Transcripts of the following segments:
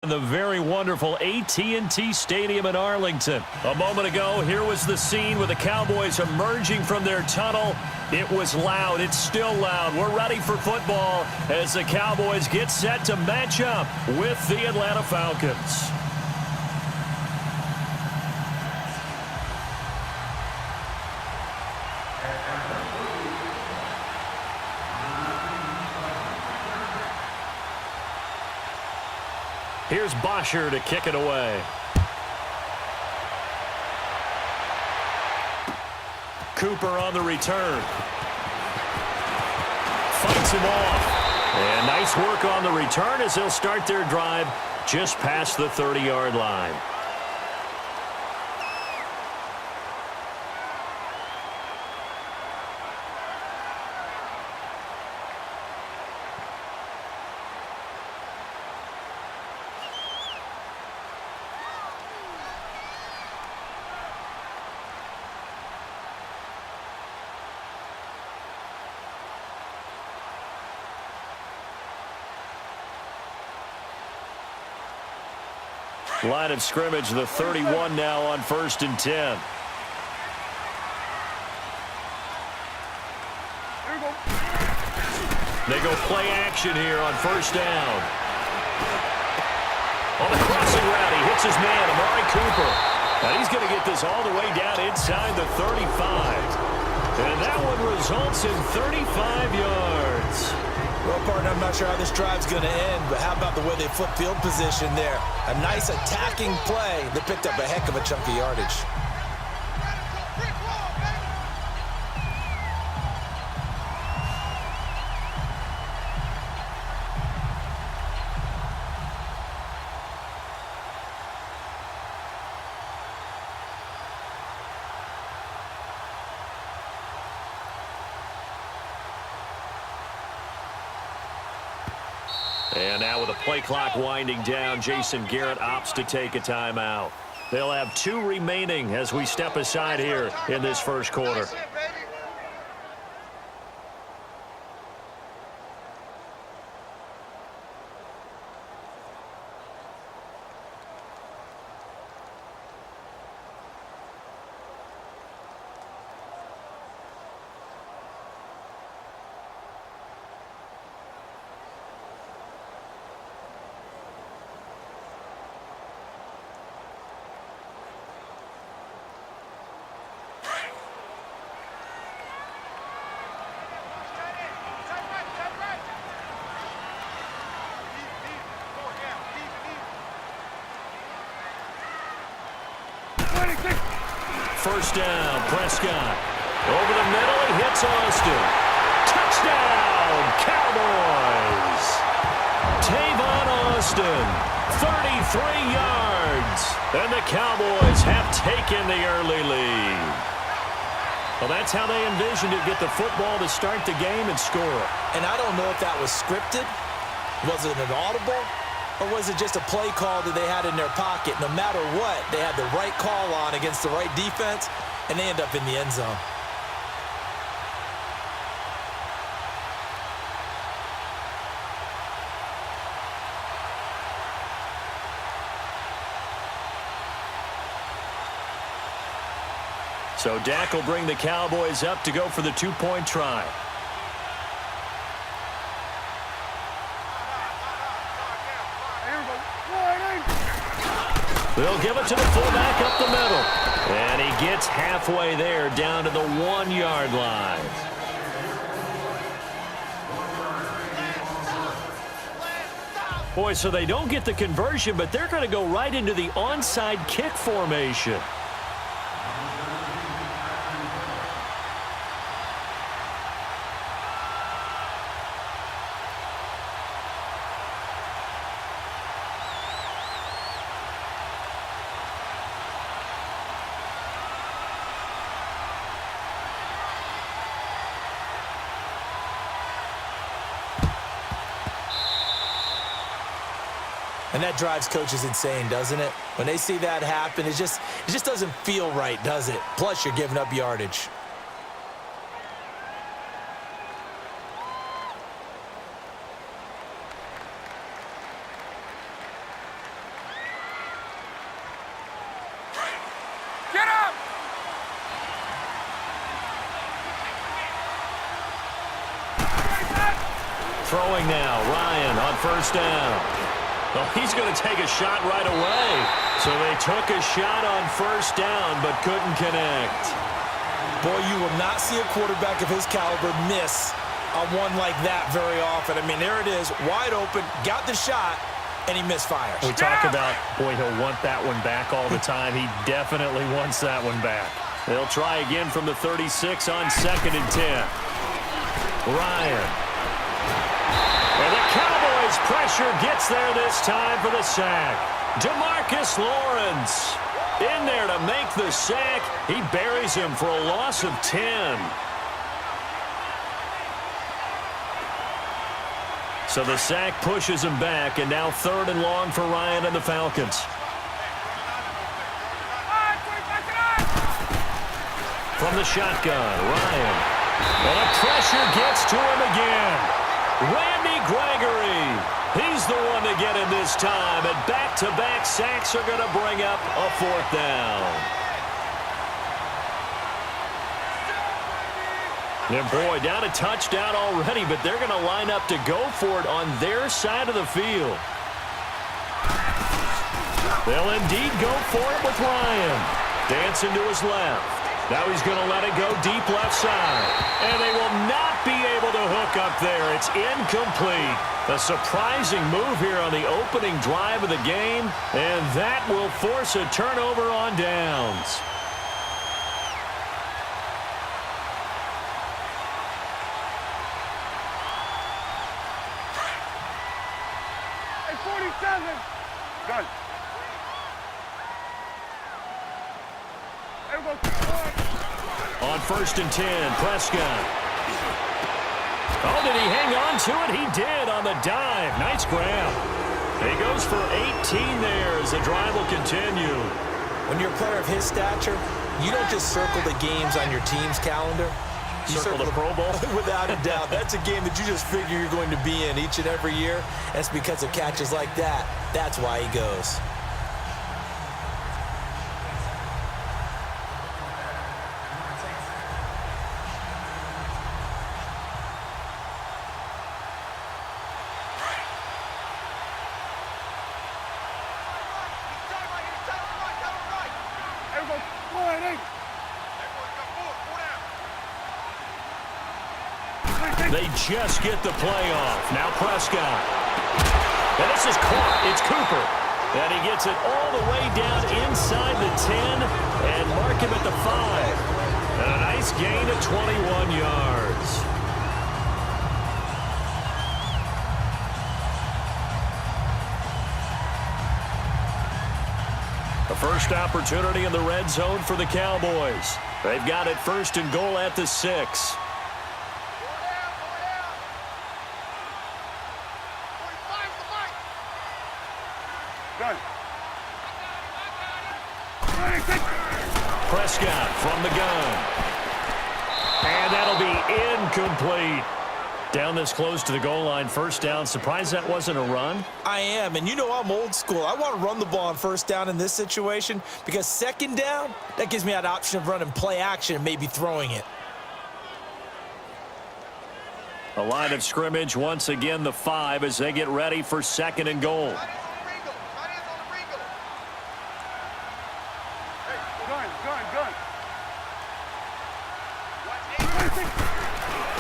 The very wonderful AT&T Stadium in Arlington. A moment ago, here was the scene with the Cowboys emerging from their tunnel. It was loud. It's still loud. We're ready for football as the Cowboys get set to match up with the Atlanta Falcons. Here's Bosher to kick it away. Cooper on the return. Fights him off. And nice work on the return as they'll start their drive just past the 30-yard line. Line of scrimmage, the 31 now on 1st and 10. They go play action here on 1st down. On the crossing route, he hits his man, Amari Cooper. And he's going to get this all the way down inside the 35. And that one results in 35 yards. Well, partner, I'm not sure how this drive's going to end, but how about the way they flip field position there? A nice attacking play that picked up a heck of a chunk of yardage. And now with the play clock winding down, Jason Garrett opts to take a timeout. They'll have 2 remaining as we step aside here in this first quarter. First down, Prescott. Over the middle, he hits Austin. Touchdown, Cowboys! Tavon Austin, 33 yards. And the Cowboys have taken the early lead. Well, that's how they envisioned it, get the football to start the game and score. And I don't know if that was scripted. Was it an audible? Or was it just a play call that they had in their pocket? No matter what, they had the right call on against the right defense, and they end up in the end zone. So Dak will bring the Cowboys up to go for the 2-point try. They'll give it to the fullback up the middle. And he gets halfway there down to the 1-yard line. Boy, so they don't get the conversion, but they're going to go right into the onside kick formation. And that drives coaches insane, doesn't it? When they see that happen, it just doesn't feel right, does it? Plus, you're giving up yardage. Throwing now, Ryan on first down. Well, he's going to take a shot right away. So they took a shot on first down but couldn't connect. Boy, you will not see a quarterback of his caliber miss on one like that very often. I mean, there it is, wide open, got the shot, and he misfires. We talk about, boy, he'll want that one back all the time. He definitely wants that one back. They'll try again from the 36 on 2nd and 10. Ryan. And the Cowboys' pressure gets there this time for the sack. DeMarcus Lawrence in there to make the sack. He buries him for a loss of 10. So the sack pushes him back, and now 3rd and long for Ryan and the Falcons. From the shotgun, Ryan. And the pressure gets to him again. Randy Gregory. He's the one to get him this time, and back-to-back sacks are going to bring up a 4th down. And boy, down a touchdown already, but they're going to line up to go for it on their side of the field. They'll indeed go for it with Ryan. Dancing to his left. Now he's going to let it go deep left side. And they will not be able to hook up there. It's incomplete. A surprising move here on the opening drive of the game. And that will force a turnover on downs. Hey, 47. Gun. On 1st and 10, Prescott. Oh, did he hang on to it? He did on the dive. Nice grab. He goes for 18 there as the drive will continue. When you're a player of his stature, you don't just circle the games on your team's calendar. You Circle the Pro Bowl? Without a doubt. That's a game that you just figure you're going to be in each and every year. That's because of catches like that. That's why he goes. They just get the play off. Now Prescott. And this is caught. It's Cooper. And he gets it all the way down inside the 10 and mark him at the 5. And a nice gain of 21 yards. The first opportunity in the red zone for the Cowboys. They've got it 1st and goal at the 6. Prescott from the gun. And that'll be incomplete. Down this close to the goal line, 1st down. Surprised that wasn't a run? I am, and you know I'm old school. I want to run the ball on 1st down in this situation because 2nd down, that gives me that option of running play action and maybe throwing it. A line of scrimmage, once again the 5 as they get ready for 2nd and goal.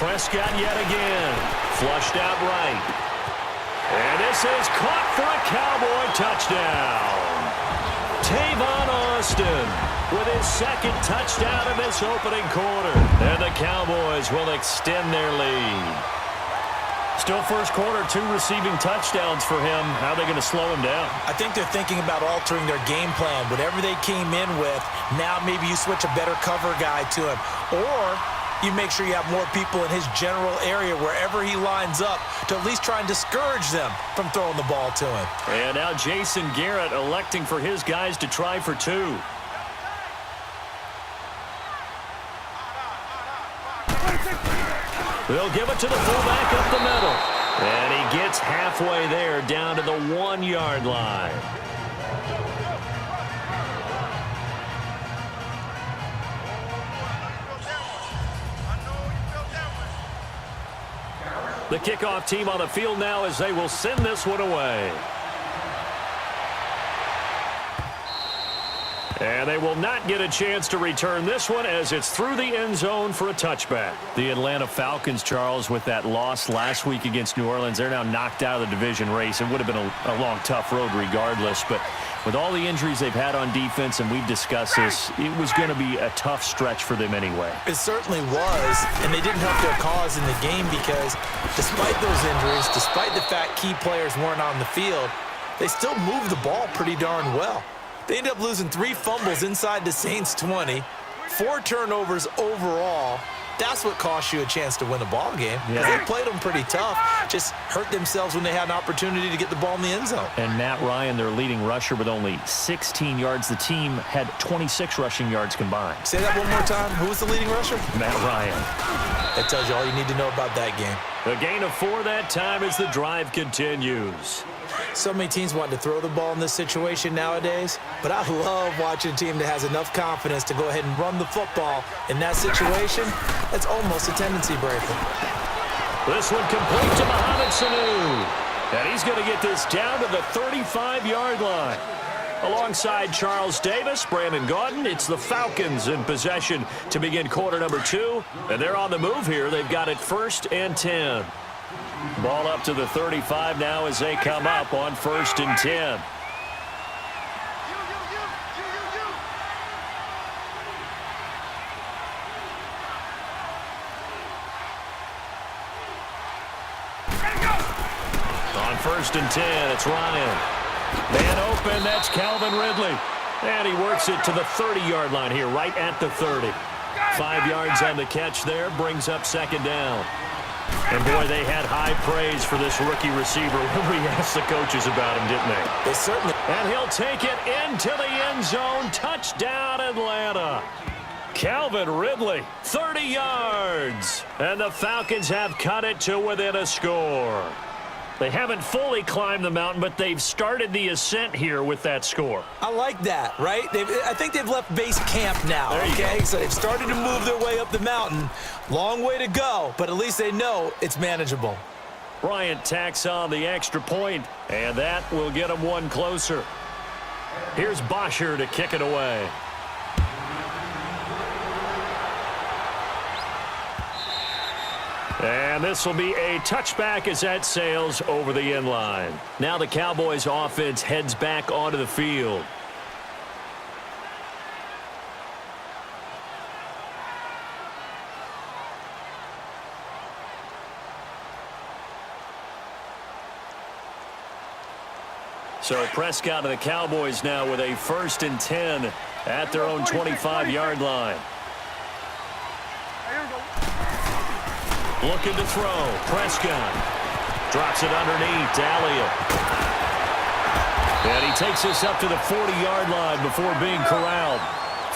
Prescott yet again. Flushed out right. And this is caught for a Cowboy touchdown. Tavon Austin with his 2nd touchdown in this opening quarter. And the Cowboys will extend their lead. Still first quarter, 2 receiving touchdowns for him. How are they going to slow him down? I think they're thinking about altering their game plan. Whatever they came in with, now maybe you switch a better cover guy to him. Or you make sure you have more people in his general area wherever he lines up to at least try and discourage them from throwing the ball to him. And now Jason Garrett electing for his guys to try for 2. They'll give it to the fullback up the middle. And he gets halfway there down to the 1-yard line. The kickoff team on the field now as they will send this one away. And they will not get a chance to return this one as it's through the end zone for a touchback. The Atlanta Falcons, Charles, with that loss last week against New Orleans, they're now knocked out of the division race. It would have been a long, tough road regardless. But with all the injuries they've had on defense, and we've discussed this, it was going to be a tough stretch for them anyway. It certainly was, and they didn't help their cause in the game because despite those injuries, despite the fact key players weren't on the field, they still moved the ball pretty darn well. They ended up losing 3 fumbles inside the Saints' 20, 4 turnovers overall. That's what cost you a chance to win a ball game. Yeah. They played them pretty tough, just hurt themselves when they had an opportunity to get the ball in the end zone. And Matt Ryan, their leading rusher, with only 16 yards. The team had 26 rushing yards combined. Say that one more time. Who was the leading rusher? Matt Ryan. That tells you all you need to know about that game. A gain of 4 that time as the drive continues. So many teams want to throw the ball in this situation nowadays, but I love watching a team that has enough confidence to go ahead and run the football in that situation. That's almost a tendency breaker. This one complete to Mohamed Sanu. And he's going to get this down to the 35-yard line. Alongside Charles Davis, Brandon Gaudin, it's the Falcons in possession to begin quarter number 2. And they're on the move here. They've got it 1st and 10. Ball up to the 35 now as they come up on 1st and 10. On 1st and 10, it's Ryan. Man open, that's Calvin Ridley. And he works it to the 30-yard line here, right at the 30. 5 yards on the catch there, brings up 2nd down. And, boy, they had high praise for this rookie receiver when we asked the coaches about him, didn't they? They certainly. And he'll take it into the end zone. Touchdown, Atlanta. Calvin Ridley, 30 yards. And the Falcons have cut it to within a score. They haven't fully climbed the mountain, but they've started the ascent here with that score. I like that, right? I think they've left base camp now, okay? So they've started to move their way up the mountain. Long way to go, but at least they know it's manageable. Bryant tacks on the extra point, and that will get them one closer. Here's Bosher to kick it away. And this will be a touchback as that sails over the end line. Now the Cowboys offense heads back onto the field. So Prescott and the Cowboys now with a 1st and 10 at their own 25-yard line. Looking to throw. Prescott drops it underneath to Elliott. And he takes this up to the 40-yard line before being corralled.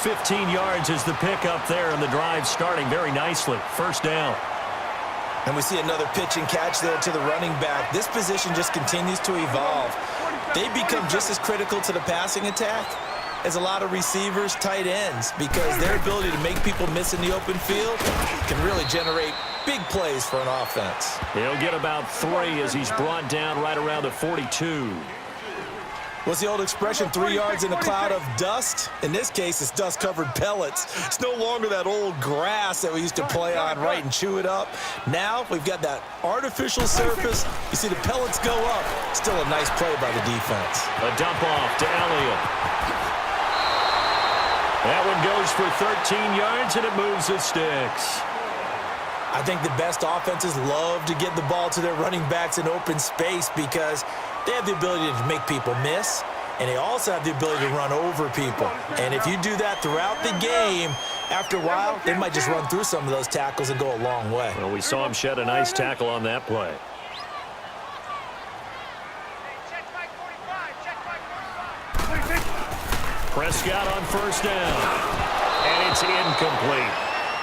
15 yards is the pickup there, and the drive starting very nicely. 1st down. And we see another pitch and catch there to the running back. This position just continues to evolve. They become just as critical to the passing attack as a lot of receivers, tight ends, because their ability to make people miss in the open field can really generate big plays for an offense. He'll get about 3 as he's brought down right around the 42. What's the old expression, 3 yards in a cloud of dust? In this case, it's dust-covered pellets. It's no longer that old grass that we used to play on, right, and chew it up. Now we've got that artificial surface. You see the pellets go up. Still a nice play by the defense. A dump off to Elliott. That one goes for 13 yards, and it moves the sticks. I think the best offenses love to get the ball to their running backs in open space because they have the ability to make people miss, and they also have the ability to run over people. And if you do that throughout the game, after a while, they might just run through some of those tackles and go a long way. Well, we saw him shed a nice tackle on that play. Prescott on 1st down, and it's incomplete.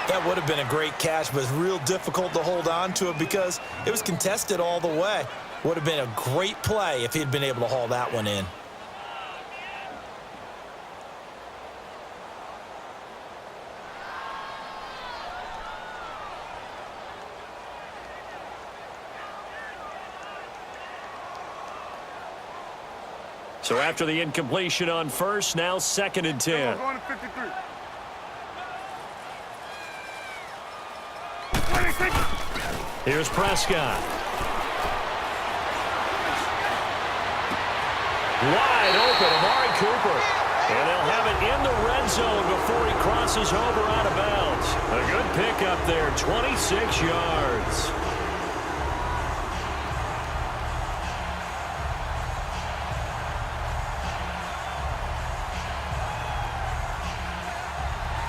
That would have been a great catch, but it's real difficult to hold on to it because it was contested all the way. Would have been a great play if he'd been able to haul that one in. So after the incompletion on first, now 2nd and 10. Going to 53. 26. Here's Prescott. Wide open, Amari Cooper. And they'll have it in the red zone before he crosses over out of bounds. A good pickup there, 26 yards.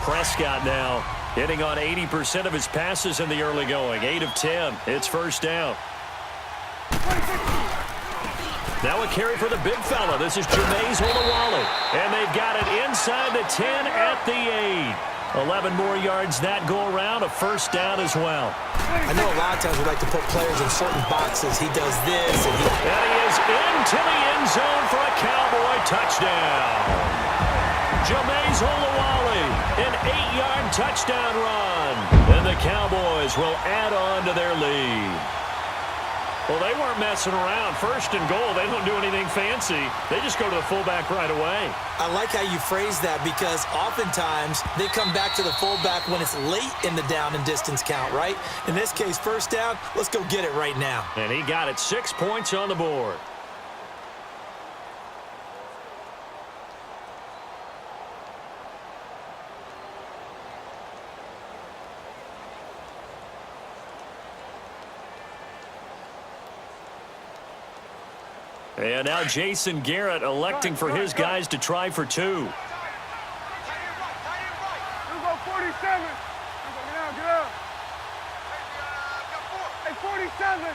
Prescott now hitting on 80% of his passes in the early going. 8 of 10. It's first down. Now a carry for the big fella. This is Jameis Olawale. And they've got it inside the 10 at the 8. 11 more yards that go around. A first down as well. I know a lot of times we like to put players in certain boxes. He does this, and he is into the end zone for a Cowboy touchdown. Jameis Olawale, an 8-yard touchdown run. And the Cowboys will add on to their lead. Well, they weren't messing around. First and goal, they don't do anything fancy. They just go to the fullback right away. I like how you phrase that because oftentimes they come back to the fullback when it's late in the down and distance count, right? In this case, first down, let's go get it right now. And he got it, 6 points on the board. And now Jason Garrett electing for his guys to try for 2. You go 47. Get out. Hey, 47.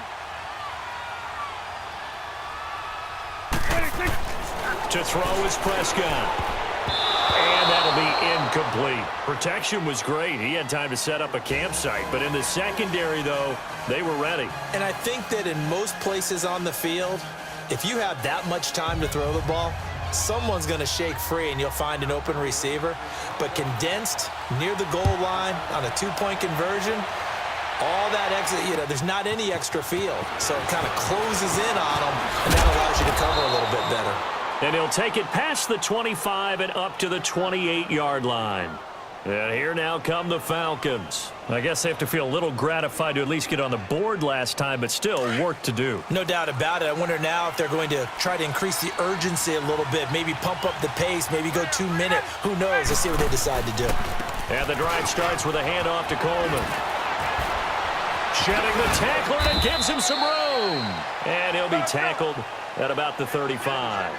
26. To throw is Prescott. And that'll be incomplete. Protection was great. He had time to set up a campsite. But in the secondary, though, they were ready. And I think that in most places on the field, if you have that much time to throw the ball, someone's going to shake free and you'll find an open receiver. But condensed near the goal line on a 2-point conversion, all that exit, there's not any extra field. So it kind of closes in on them, and that allows you to cover a little bit better. And he'll take it past the 25 and up to the 28-yard line. And here now come the Falcons. I guess they have to feel a little gratified to at least get on the board last time, but still work to do. No doubt about it. I wonder now if they're going to try to increase the urgency a little bit, maybe pump up the pace, maybe go 2-minute. Who knows? Let's see what they decide to do. And the drive starts with a handoff to Coleman. Shedding the tackler and gives him some room. And he'll be tackled at about the 35.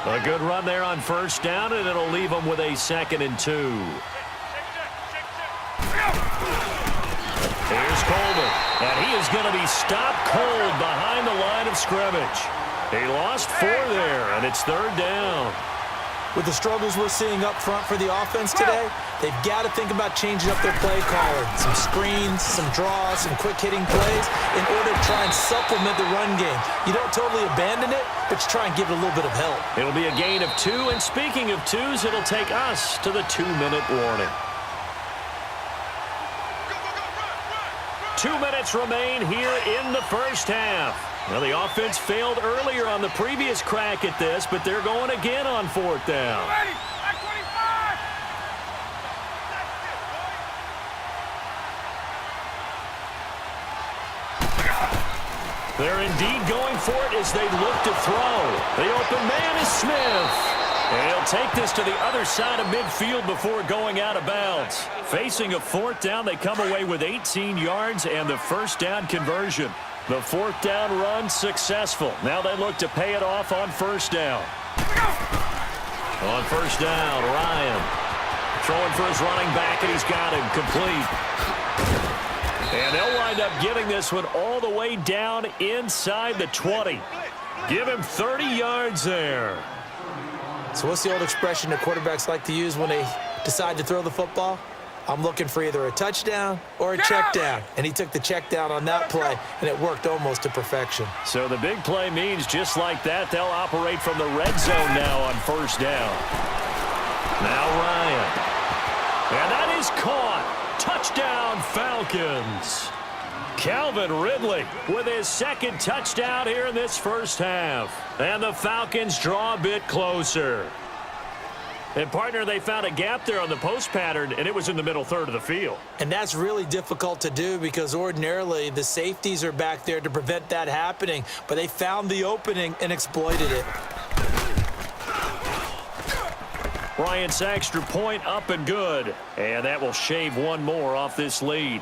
A good run there on first down, and it'll leave him with a 2nd and 2. Here's Coleman, and he is going to be stopped cold behind the line of scrimmage. He lost 4 there, and it's 3rd down. With the struggles we're seeing up front for the offense today, they've got to think about changing up their play calling. Some screens, some draws, some quick-hitting plays in order to try and supplement the run game. You don't totally abandon it, but you try and give it a little bit of help. It'll be a gain of 2, and speaking of 2s, it'll take us to the 2-minute warning. 2 minutes remain here in the first half. Well, the offense failed earlier on the previous crack at this, but they're going again on 4th down. They're indeed going for it as they look to throw. The open man is Smith. And he'll take this to the other side of midfield before going out of bounds. Facing a 4th down, they come away with 18 yards and the first down conversion. The 4th down run successful. Now they look to pay it off on first down. On first down, Ryan throwing for his running back, and he's got him complete. And they'll wind up getting this one all the way down inside the 20. Give him 30 yards there. So what's the old expression that quarterbacks like to use when they decide to throw the football? I'm looking for either a touchdown or a check down. And he took the check down on that play, and it worked almost to perfection. So the big play means just like that, they'll operate from the red zone now on first down. Now Ryan. And that is caught. Touchdown, Falcons. Calvin Ridley with his second touchdown here in this first half. And the Falcons draw a bit closer. And, partner, they found a gap there on the post pattern, and it was in the middle third of the field. And that's really difficult to do because ordinarily the safeties are back there to prevent that happening. But they found the opening and exploited it. Bryant's extra point up and good. And that will shave one more off this lead.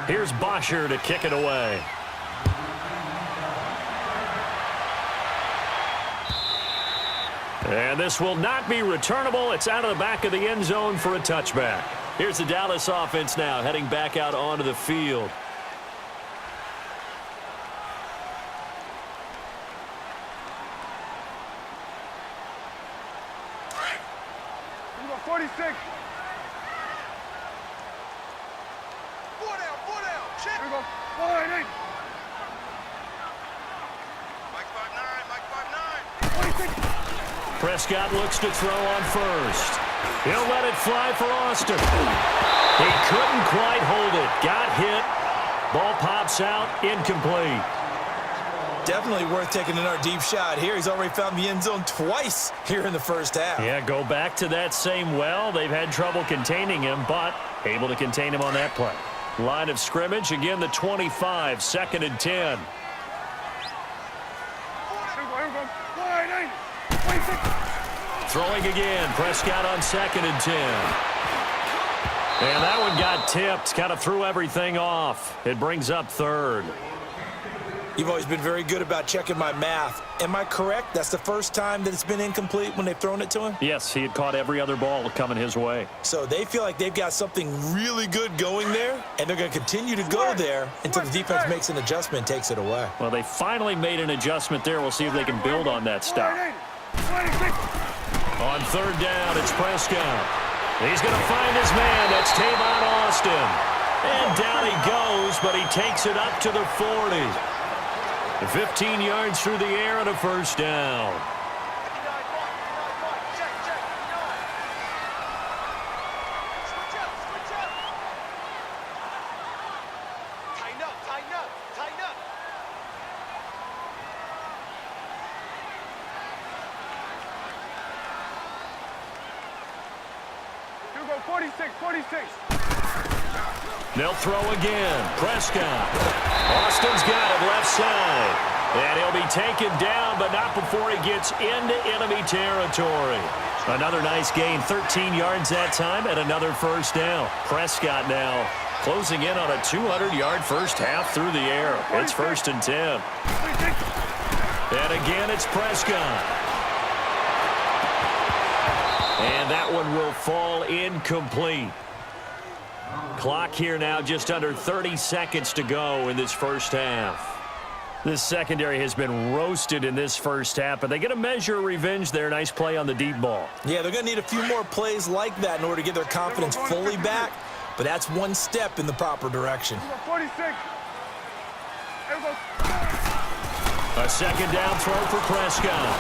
Here's Bosher to kick it away. And this will not be returnable. It's out of the back of the end zone for a touchback. Here's the Dallas offense now heading back out onto the field. Number 46. Four down. Check. Here we go. Ball line 8. Mike 5'9", 26. Prescott looks to throw on first. He'll let it fly for Austin. He couldn't quite hold it. Got hit. Ball pops out. Incomplete. Definitely worth taking another deep shot here. He's already found the end zone twice here in the first half. Yeah, go back to that same well. They've had trouble containing him, but able to contain him on that play. Line of scrimmage, again the 25, 2nd and 10. Here we go. Ball line 8. 26. Throwing again, Prescott on 2nd and 10. And that one got tipped, kind of threw everything off. It brings up 3rd. You've always been very good about checking my math. Am I correct? That's the first time that it's been incomplete when they've thrown it to him? Yes, he had caught every other ball coming his way. So they feel like they've got something really good going there, and they're going to continue to go there until the defense makes an adjustment and takes it away. Well, they finally made an adjustment there. We'll see if they can build on that stop. 26. On 3rd down, it's Prescott. He's going to find his man. That's Tavon Austin. And down he goes, but he takes it up to the 40. 15 yards through the air and a first down. Tighten up. Here we go. 46. They'll throw again. Prescott. Austin's got it left side. And he'll be taken down, but not before he gets into enemy territory. Another nice gain, 13 yards that time, and another first down. Prescott now closing in on a 200-yard first half through the air. It's 1st and 10. And again, it's Prescott. And that one will fall incomplete. Clock here now just under 30 seconds to go in this first half. This secondary has been roasted in this first half, but they get a measure of revenge there. Nice play on the deep ball. Yeah, they're going to need a few more plays like that in order to get their confidence fully back, but that's one step in the proper direction. 46. Here we go. A 2nd down throw for Prescott.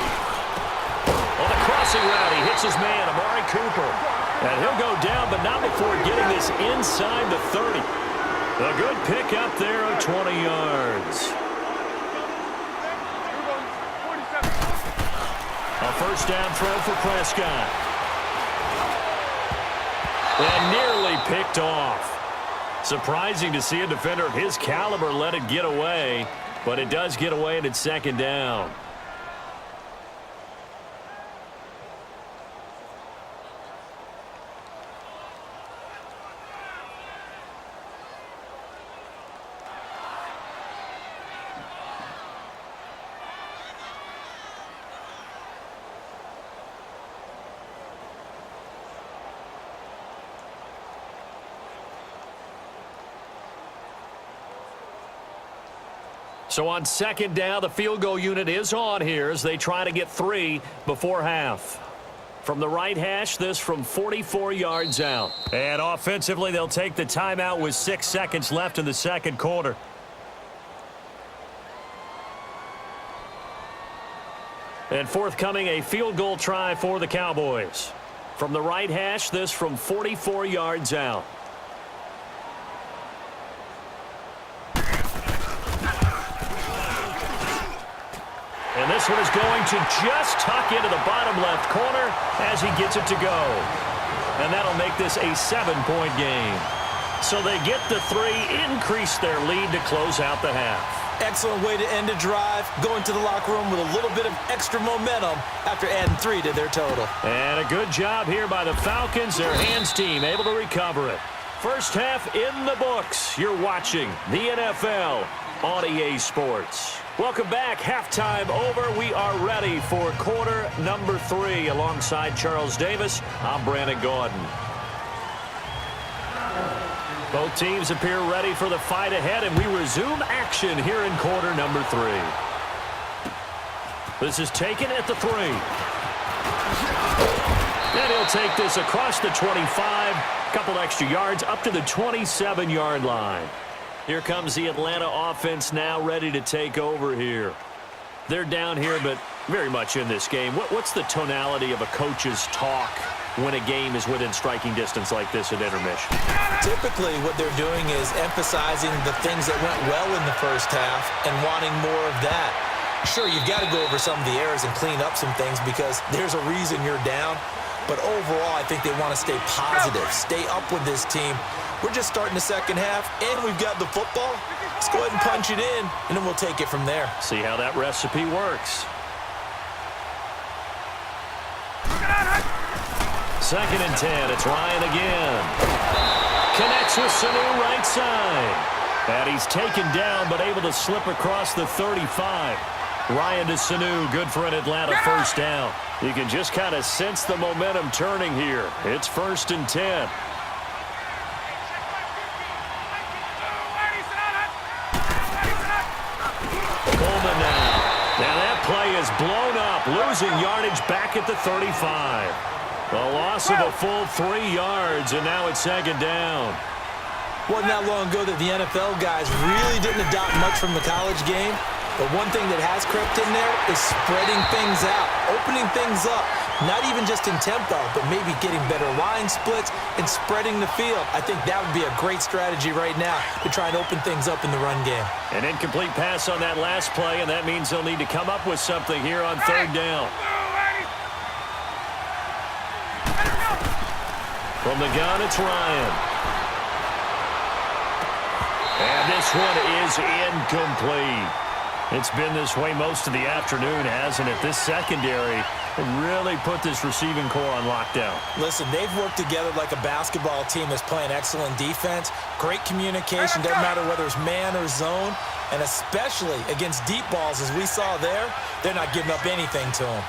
On the crossing route, he hits his man, Amari Cooper. And he'll go down, but not before getting this inside the 30. A good pick up there of 20 yards. A first down throw for Prescott. And nearly picked off. Surprising to see a defender of his caliber let it get away, but it does get away and it's 2nd down. So on 2nd down, the field goal unit is on here as they try to get 3 before half. From the right hash, this from 44 yards out. And offensively, they'll take the timeout with 6 seconds left in the second quarter. And forthcoming, a field goal try for the Cowboys. From the right hash, this from 44 yards out. And this one is going to just tuck into the bottom left corner as he gets it to go. And that'll make this a 7-point game. So they get the 3, increase their lead to close out the half. Excellent way to end a drive, going to the locker room with a little bit of extra momentum after adding 3 to their total. And a good job here by the Falcons, their hands team able to recover it. First half in the books. You're watching the NFL on EA Sports. Welcome back. Halftime over. We are ready for quarter number 3. Alongside Charles Davis, I'm Brandon Gaudin. Both teams appear ready for the fight ahead, and we resume action here in quarter number 3. This is taken at the 3. And he'll take this across the 25. Couple extra yards up to the 27-yard line. Here comes the Atlanta offense now ready to take over here. They're down here, but very much in this game. What's the tonality of a coach's talk when a game is within striking distance like this at intermission? Typically, what they're doing is emphasizing the things that went well in the first half and wanting more of that. Sure, you've got to go over some of the errors and clean up some things because there's a reason you're down. But overall, I think they want to stay positive, stay up with this team. We're just starting the second half, and we've got the football. Let's go ahead and punch it in, and then we'll take it from there. See how that recipe works. Second and 10. It's Ryan again. Connects with Sanu right side. And he's taken down, but able to slip across the 35. Ryan to Sanu, good for an Atlanta first down. You can just kind of sense the momentum turning here. It's 1st and 10. Coleman now. Now that play is blown up, losing yardage back at the 35. A loss of a full 3 yards, and now it's 2nd down. Wasn't that long ago that the NFL guys really didn't adopt much from the college game. But one thing that has crept in there is spreading things out, opening things up, not even just in tempo, but maybe getting better line splits and spreading the field. I think that would be a great strategy right now to try and open things up in the run game. An incomplete pass on that last play, and that means they'll need to come up with something here on 3rd down. From the gun, it's Ryan. And this one is incomplete. It's been this way most of the afternoon, hasn't it? This secondary really put this receiving core on lockdown. Listen, they've worked together like a basketball team that's playing excellent defense. Great communication, doesn't matter whether it's man or zone. And especially against deep balls, as we saw there, they're not giving up anything to them.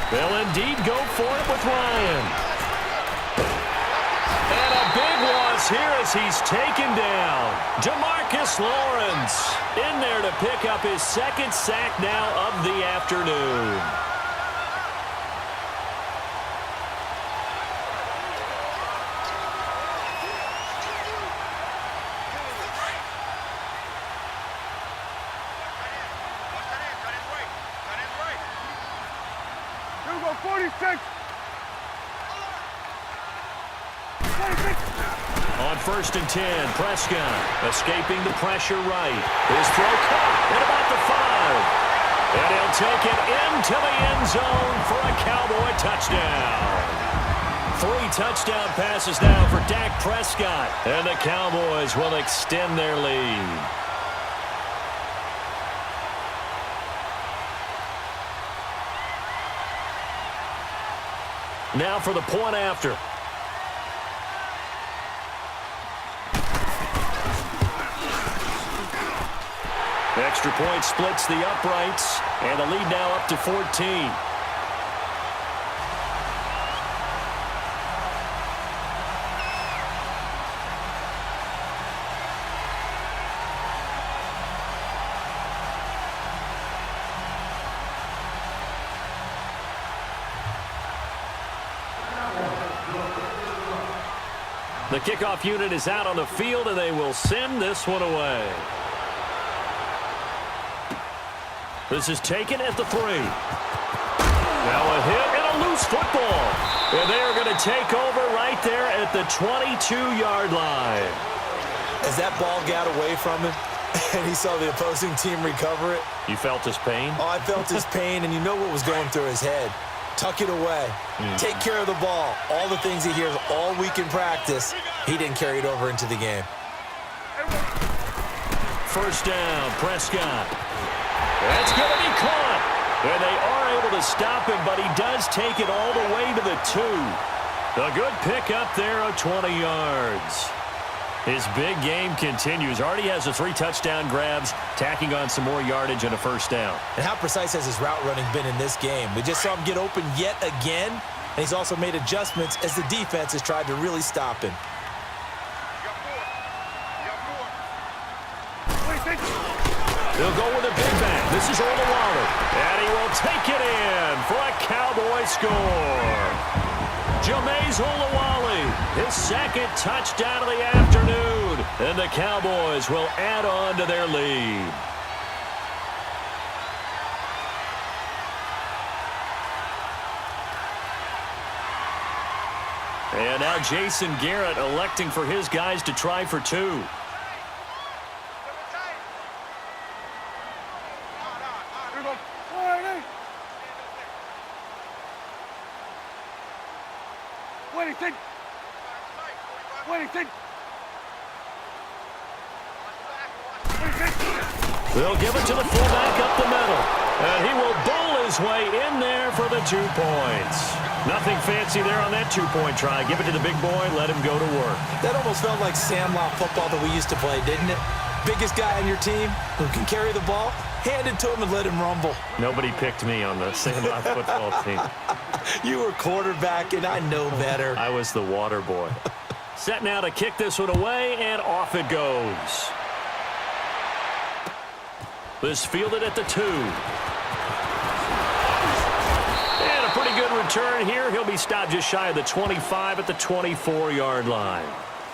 They'll indeed go for it with Ryan. And a big loss here as he's taken down. Jamarcus Lawrence in there to pick up his 2nd sack now of the afternoon. Here we go, 46. On 1st and 10, Prescott escaping the pressure right. His throw caught at about the 5. And he'll take it into the end zone for a Cowboy touchdown. 3 touchdown passes now for Dak Prescott. And the Cowboys will extend their lead. Now for the point after. Extra point splits the uprights, and the lead now up to 14. The kickoff unit is out on the field, and they will send this one away. This is taken at the 3. Now a hit and a loose football. And they are going to take over right there at the 22-yard line. As that ball got away from him, and he saw the opposing team recover it. You felt his pain? Oh, I felt his pain, and you know what was going through his head. Tuck it away. Take care of the ball. All the things he hears all week in practice, he didn't carry it over into the game. First down, Prescott. That's going to be caught. And they are able to stop him, but he does take it all the way to the 2. A good pickup there of 20 yards. His big game continues. Already has the 3 touchdown grabs, tacking on some more yardage and a first down. And how precise has his route running been in this game? We just saw him get open yet again, and he's also made adjustments as the defense has tried to really stop him. He'll go with a big back. This is Olawale. And he will take it in for a Cowboy score. Jameis Olawale, his second touchdown of the afternoon. And the Cowboys will add on to their lead. And now Jason Garrett electing for his guys to try for 2. They'll give it to the fullback up the middle. And he will bowl his way in there for the 2 points. Nothing fancy there on that 2-point try. Give it to the big boy, let him go to work. That almost felt like Sandlot football that we used to play, didn't it? Biggest guy on your team who can carry the ball, hand it to him and let him rumble. Nobody picked me on the Sandlot football team. You were quarterback, and I know better. I was the water boy. Set now to kick this one away, and off it goes. This fielded at the 2. And a pretty good return here. He'll be stopped just shy of the 25 at the 24-yard line.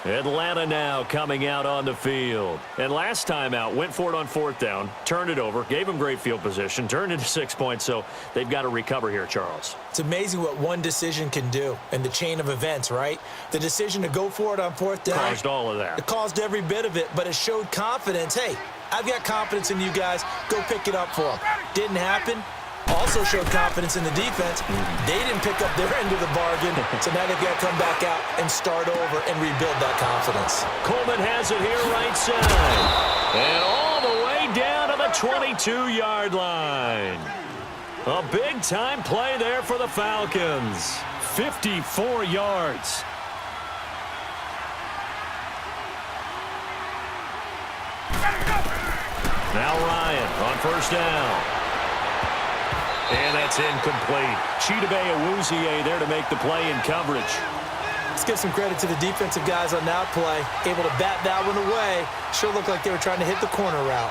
Atlanta now coming out on the field. And last time out, went for it on 4th down, turned it over, gave him great field position, turned into 6 points, so they've got to recover here, Charles. It's amazing what one decision can do in the chain of events, right? The decision to go for it on 4th down. Caused all of that. It caused every bit of it, but it showed confidence. Hey, I've got confidence in you guys. Go pick it up for them. Didn't happen. Also showed confidence in the defense. They didn't pick up their end of the bargain, so now they've got to come back out and start over and rebuild that confidence. Coleman has it here right side. And all the way down to the 22-yard line. A big-time play there for the Falcons. 54 yards. Now Ryan on first down. And that's incomplete. Chidobe Awuzie there to make the play in coverage. Let's give some credit to the defensive guys on that play. Able to bat that one away. Sure looked like they were trying to hit the corner route.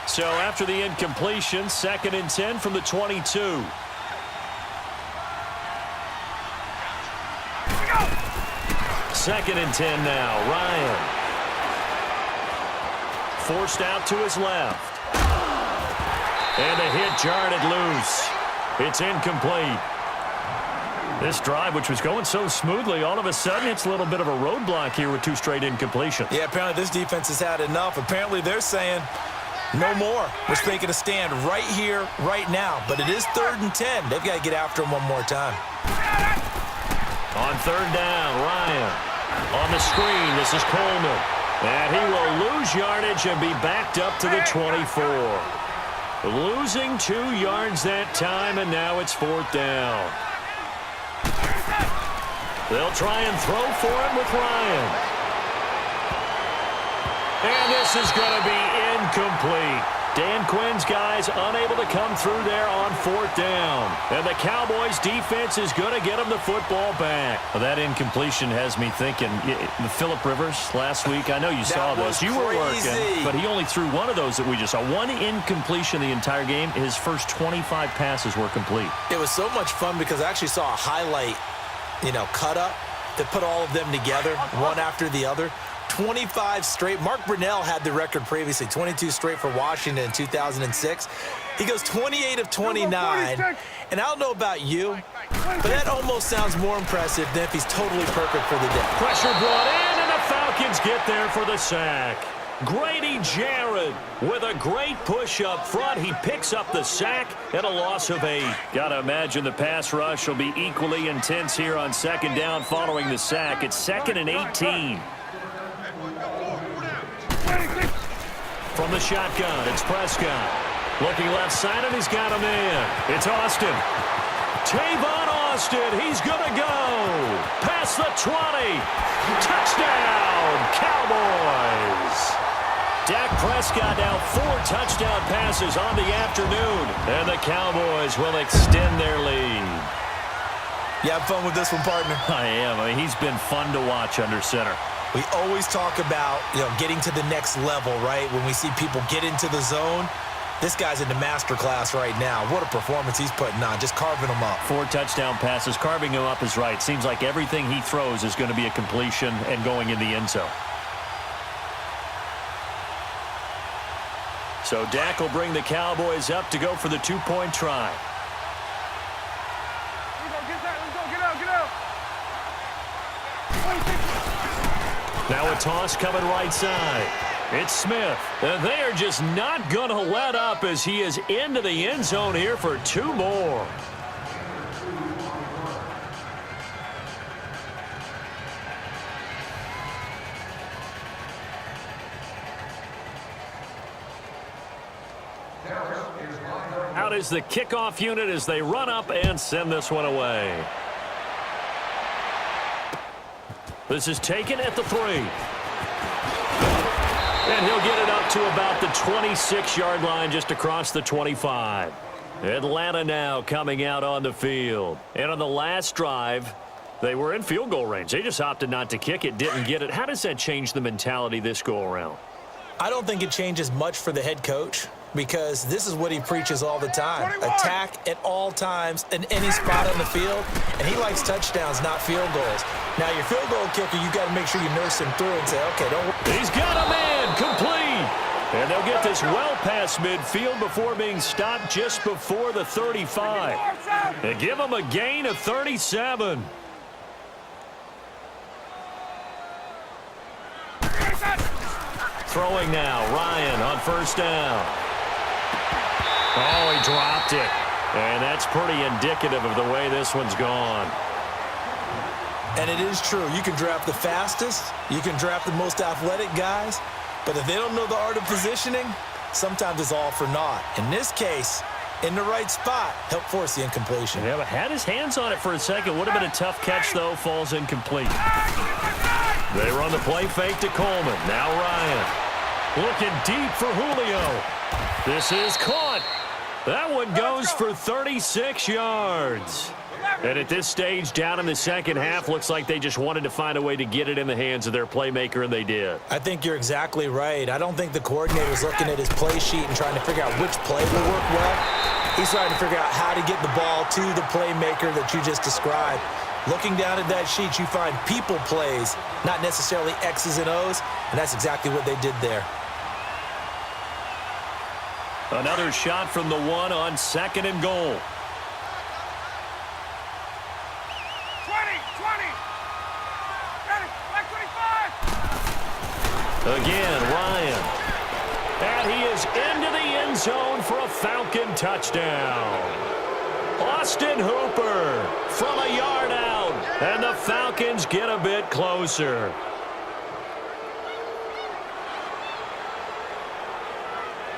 So after the incompletion, 2nd and 10 from the 22. Second and 10 now. Ryan. Forced out to his left. And a hit jarred it loose. It's incomplete. This drive, which was going so smoothly, all of a sudden it's a little bit of a roadblock here with 2 straight incompletions. Yeah, apparently this defense has had enough. Apparently they're saying no more. We're making a stand right here, right now. But it is 3rd and 10. They've got to get after him one more time. On 3rd down, Ryan. On the screen, this is Coleman. And he will lose yardage and be backed up to the 24. Losing 2 yards that time, and now it's 4th down. They'll try and throw for it with Ryan. And this is going to be incomplete. Dan Quinn's guys unable to come through there on 4th down. And the Cowboys defense is going to get them the football back. Well, that incompletion has me thinking, the Phillip Rivers last week, I know you saw this. You were working, but he only threw one of those that we just saw. One incompletion the entire game. His first 25 passes were complete. It was so much fun because I actually saw a highlight, cut up that put all of them together, one after the other. 25 straight. Mark Brunell had the record previously, 22 straight for Washington in 2006. He goes 28 of 29. And I don't know about you, but that almost sounds more impressive than if he's totally perfect for the day. Pressure brought in, and the Falcons get there for the sack. Grady Jarrett with a great push up front. He picks up the sack and a loss of 8. Got to imagine the pass rush will be equally intense here on second down following the sack. It's 2nd and 18. From the shotgun, it's Prescott. Looking left side, and he's got a man. It's Austin. Tavon Austin, he's going to go. Past the 20. Touchdown, Cowboys. Dak Prescott now 4 touchdown passes on the afternoon, and the Cowboys will extend their lead. You have fun with this one, partner? I am. I mean, he's been fun to watch under center. We always talk about, getting to the next level, right? When we see people get into the zone, this guy's in the master class right now. What a performance he's putting on, just carving them up. 4 touchdown passes. Carving him up is right. Seems like everything he throws is going to be a completion and going in the end zone. So Dak will bring the Cowboys up to go for the 2-point try. Now a toss coming right side. It's Smith. And they are just not going to let up as he is into the end zone here for 2 more. Out is the kickoff unit as they run up and send this one away. This is taken at the 3. And he'll get it up to about the 26-yard line, just across the 25. Atlanta now coming out on the field. And on the last drive, they were in field goal range. They just opted not to kick it, didn't get it. How does that change the mentality this go-around? I don't think it changes much for the head coach, because this is what he preaches all the time. 21. Attack at all times in any spot on the field, and he likes touchdowns, not field goals. Now, your field goal kicker, you got to make sure you nurse him through and say, okay, don't worry. He's got a man, complete. And they'll get this well past midfield before being stopped just before the 35. And give him a gain of 37. Throwing now, Ryan on first down. Oh, he dropped it. And that's pretty indicative of the way this one's gone. And it is true. You can draft the fastest. You can draft the most athletic guys. But if they don't know the art of positioning, sometimes it's all for naught. In this case, in the right spot, help force the incompletion. Yeah, but had his hands on it for a second. Would have been a tough catch, though. Falls incomplete. They run the play fake to Coleman. Now Ryan. Looking deep for Julio. This is caught. That one goes for 36 yards. And at this stage, down in the second half, looks like they just wanted to find a way to get it in the hands of their playmaker, and they did. I think you're exactly right. I don't think the coordinator's looking at his play sheet and trying to figure out which play will work well. He's trying to figure out how to get the ball to the playmaker that you just described. Looking down at that sheet, you find people plays, not necessarily X's and O's, and that's exactly what they did there. Another shot from the 1 on 2nd and goal. 20. Back 25. Again, Ryan. And he is into the end zone for a Falcon touchdown. Austin Hooper from a yard out. And the Falcons get a bit closer.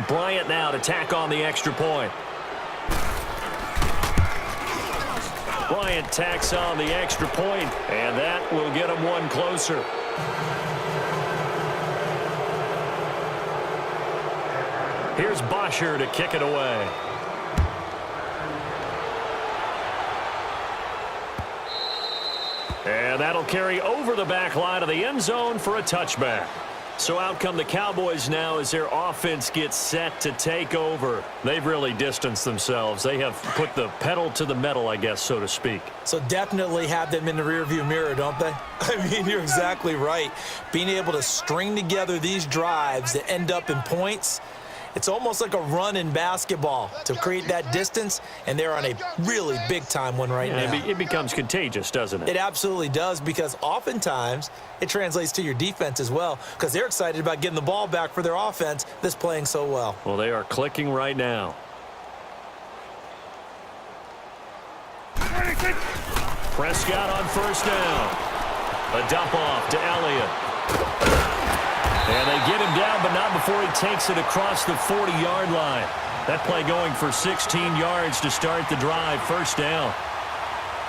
Bryant now to tack on the extra point. Bryant tacks on the extra point, and that will get him one closer. Here's Bosher to kick it away. And that'll carry over the back line of the end zone for a touchback. So out come the Cowboys now as their offense gets set to take over. They've really distanced themselves. They have put the pedal to the metal, I guess, so to speak. So definitely have them in the rearview mirror, don't they? I mean, you're exactly right. Being able to string together these drives that end up in points, it's almost like a run in basketball to create that distance, and they're on a really big-time one right now. It becomes contagious, doesn't it? It absolutely does, because oftentimes it translates to your defense as well, because they're excited about getting the ball back for their offense that's playing so well. Well, they are clicking right now. Prescott on first down. A dump off to Elliott. And they get him down, but not before he takes it across the 40-yard line. That play going for 16 yards to start the drive, first down.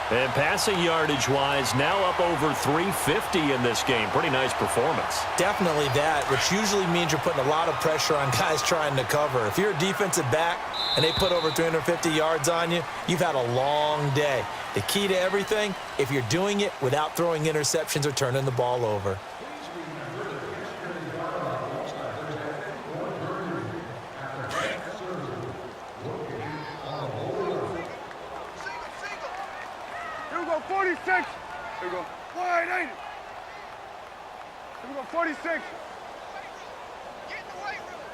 And passing yardage-wise, now up over 350 in this game. Pretty nice performance. Definitely that, which usually means you're putting a lot of pressure on guys trying to cover. If you're a defensive back and they put over 350 yards on you, you've had a long day. The key to everything, if you're doing it without throwing interceptions or turning the ball over. Here we go, 46. Here we go. Wide 80. Here we go, 46. Get in the weight room.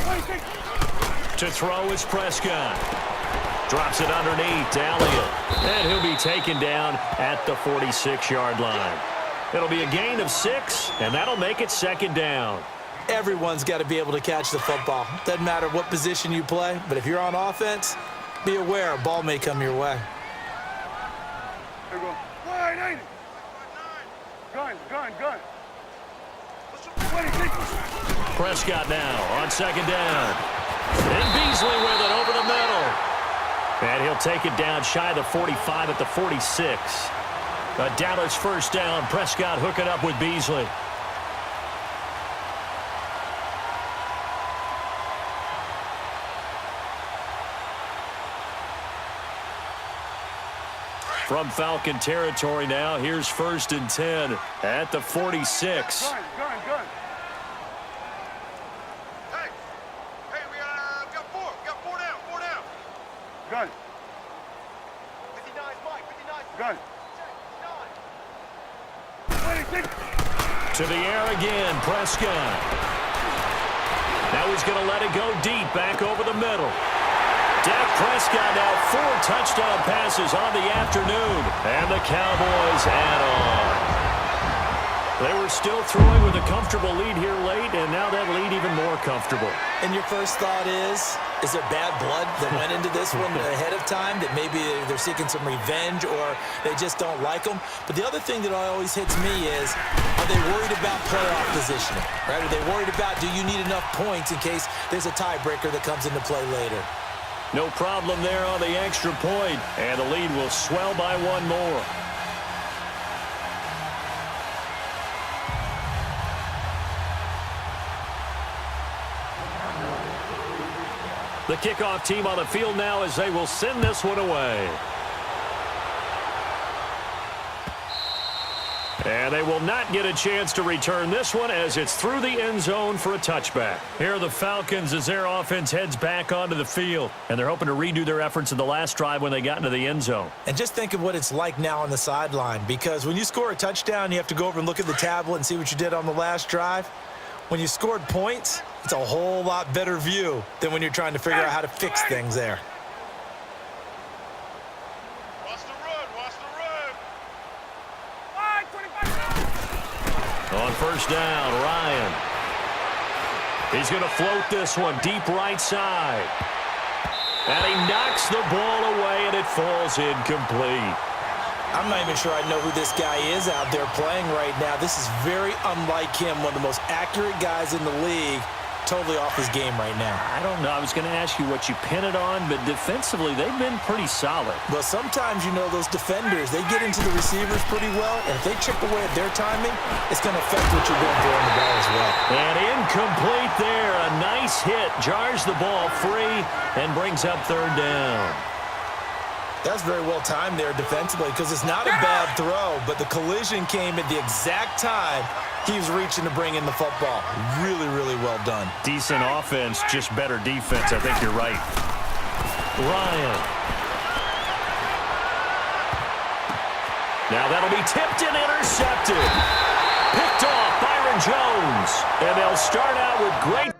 26. To throw is Prescott. Drops it underneath to Elliott. And he'll be taken down at the 46-yard line. It'll be a gain of 6, and that'll make it second down. Everyone's got to be able to catch the football. Doesn't matter what position you play, but if you're on offense, be aware a ball may come your way. Here we go. Wide 80. Gun. 26. Prescott now on second down. And Beasley with it over the middle. And he'll take it down shy of the 45 at the 46. A Dallas first down. Prescott hooking up with Beasley. From Falcon territory now, here's 1st and 10 at the 46. Gun. Hey, we got 4. Got 4 down. Gun. 59, Mike. 59. Gun. 26. To the air again, Prescott. Now he's going to let it go deep, back over the middle. Dak Prescott now 4 touchdown passes on the afternoon. And the Cowboys add on. They were still throwing with a comfortable lead here late, and now that lead even more comfortable. And your first thought is there bad blood that went into this one ahead of time, that maybe they're seeking some revenge or they just don't like them? But the other thing that always hits me is, are they worried about playoff positioning? Right? Are they worried about, do you need enough points in case there's a tiebreaker that comes into play later? No problem there on the extra point, and the lead will swell by 1 more. The kickoff team on the field now as they will send this one away. And they will not get a chance to return this one as it's through the end zone for a touchback. Here are the Falcons as their offense heads back onto the field. And they're hoping to redo their efforts in the last drive when they got into the end zone. And just think of what it's like now on the sideline, because when you score a touchdown, you have to go over and look at the tablet and see what you did on the last drive. When you scored points, it's a whole lot better view than when you're trying to figure out how to fix things there. Watch the run. 25. On first down, Ryan. He's going to float this one deep right side. And he knocks the ball away, and it falls incomplete. I'm not even sure I know who this guy is out there playing right now. This is very unlike him, one of the most accurate guys in the league. Totally off his game right now. I don't know. I was going to ask you what you pin it on, but defensively, they've been pretty solid. Well, sometimes, you know, those defenders, they get into the receivers pretty well, and if they chip away at their timing, it's going to affect what you're doing throwing the ball as well. And incomplete there. A nice hit. Jars the ball free and brings up 3rd down. That's very well timed there defensively because it's not a bad throw, but the collision came at the exact time he was reaching to bring in the football. Really, really well done. Decent offense, just better defense. I think you're right. Ryan. Now that'll be tipped and intercepted. Picked off Byron Jones. And they'll start out with great